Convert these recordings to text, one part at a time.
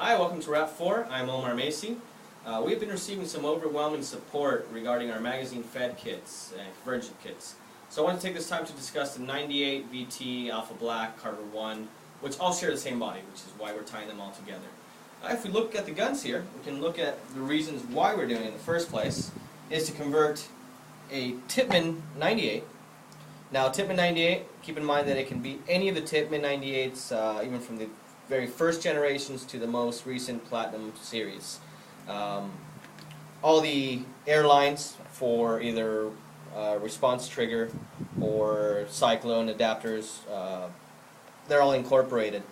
Hi, welcome to Wrap 4. I'm Omar Macy. We've been receiving some overwhelming support regarding our magazine-fed kits and convergent kits. So I want to take this time to discuss the 98 VT Alpha Black Carver 1, which all share the same body, which is why we're tying them all together. If we look at the guns here, we can look at the reasons why we're doing it in the first place, is to convert a Tippmann 98. Now Tippmann 98, keep in mind that it can be any of the Tippmann 98s, even from the very first generations to the most recent Platinum series. All the airlines for either response trigger or cyclone adapters, they're all incorporated.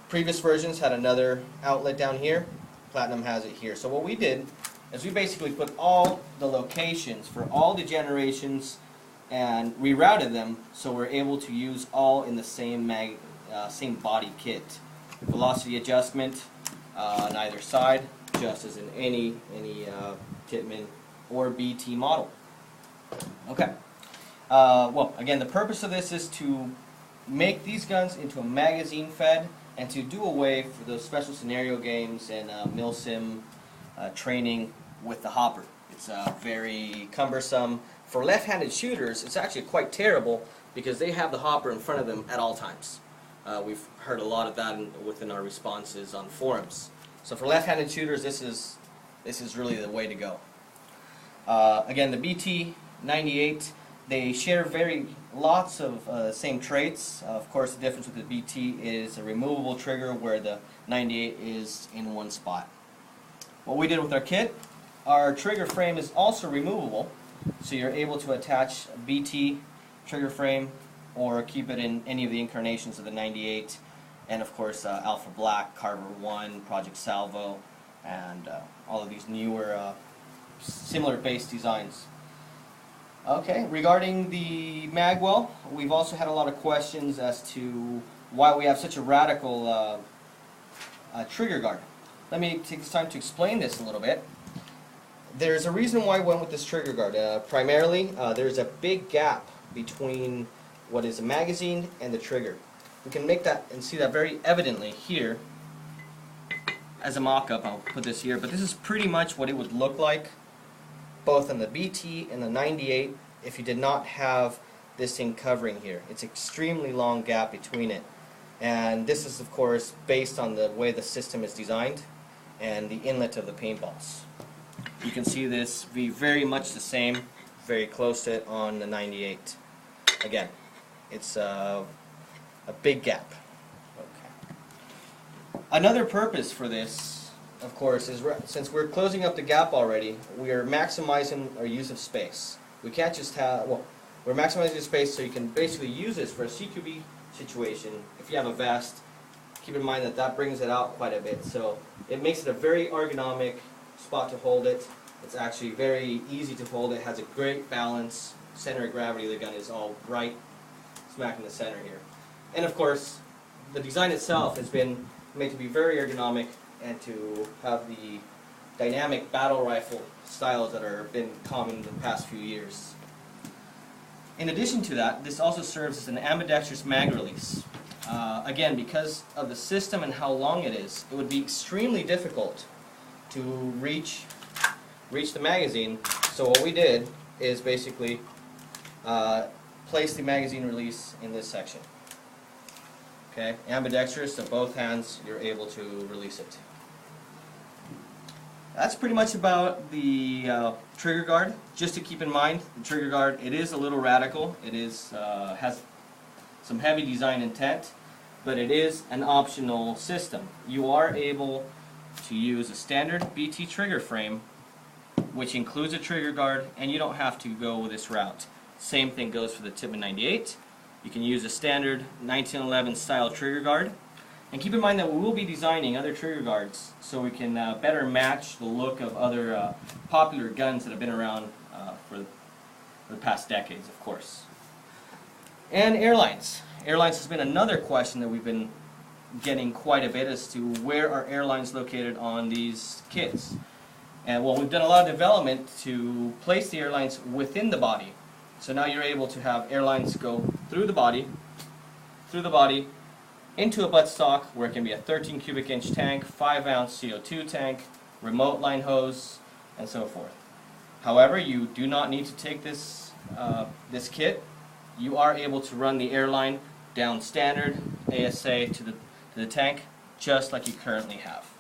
Previous versions had another outlet down here. Platinum has it here. So what we did is we basically put all the locations for all the generations and rerouted them so we're able to use all in the same same body kit. Velocity adjustment on either side, just as in any Tippmann or BT model. Okay. Well, again, the purpose of this is to make these guns into a magazine fed and to do away for those special scenario games and milsim training with the hopper. It's very cumbersome. For left-handed shooters, it's actually quite terrible because they have the hopper in front of them at all times. We've heard a lot of that within our responses on forums. So for left-handed shooters, this is really the way to go. Again, the BT98, they share lots of same traits. Of course, the difference with the BT is a removable trigger, where the 98 is in one spot. What we did with our kit, our trigger frame is also removable, so you're able to attach a BT trigger frame or keep it in any of the incarnations of the 98, and of course Alpha Black, Carver 1, Project Salvo, and all of these newer similar base designs. Okay, regarding the magwell, we've also had a lot of questions as to why we have such a radical trigger guard. Let me take this time to explain this a little bit. There's a reason why I went with this trigger guard. Primarily, there's a big gap between what is a magazine and the trigger. We can make that and see that very evidently here as a mock-up. I'll put this here, but this is pretty much what it would look like both on the BT and the 98 if you did not have this thing covering here. It's extremely long gap between it, and this is of course based on the way the system is designed and the inlet of the paintballs. You can see this be very much the same, very close to it on the 98. Again, it's a big gap. Okay. Another purpose for this, of course, is since we're closing up the gap already, we are maximizing our use of space. We can't just have, well, we're maximizing the space so you can basically use this for a CQB situation. If you have a vest, keep in mind that that brings it out quite a bit. So it makes it a very ergonomic spot to hold it. It's actually very easy to hold. It has a great balance. Center of gravity of the gun is all right smack in the center here. And of course, the design itself has been made to be very ergonomic and to have the dynamic battle rifle styles that have been common in the past few years. In addition to that, this also serves as an ambidextrous mag release. Again, because of the system and how long it is, it would be extremely difficult to reach the magazine. So what we did is basically place the magazine release in this section. Okay, ambidextrous, so both hands you're able to release it. That's pretty much about the trigger guard. Just to keep in mind, the trigger guard, it is a little radical. It is has some heavy design intent, but it is an optional system. You are able to use a standard BT trigger frame, which includes a trigger guard, and you don't have to go this route. Same thing goes for the Tippmann 98. You can use a standard 1911 style trigger guard. And keep in mind that we will be designing other trigger guards so we can better match the look of other popular guns that have been around for the past decades, of course. And airlines. Airlines has been another question that we've been getting quite a bit as to where are airlines located on these kits. And well, we've done a lot of development to place the airlines within the body. So now you're able to have airlines go through the body, into a buttstock where it can be a 13 cubic inch tank, 5-ounce CO2 tank, remote line hose, and so forth. However, you do not need to take this kit. You are able to run the airline down standard ASA to the tank, just like you currently have.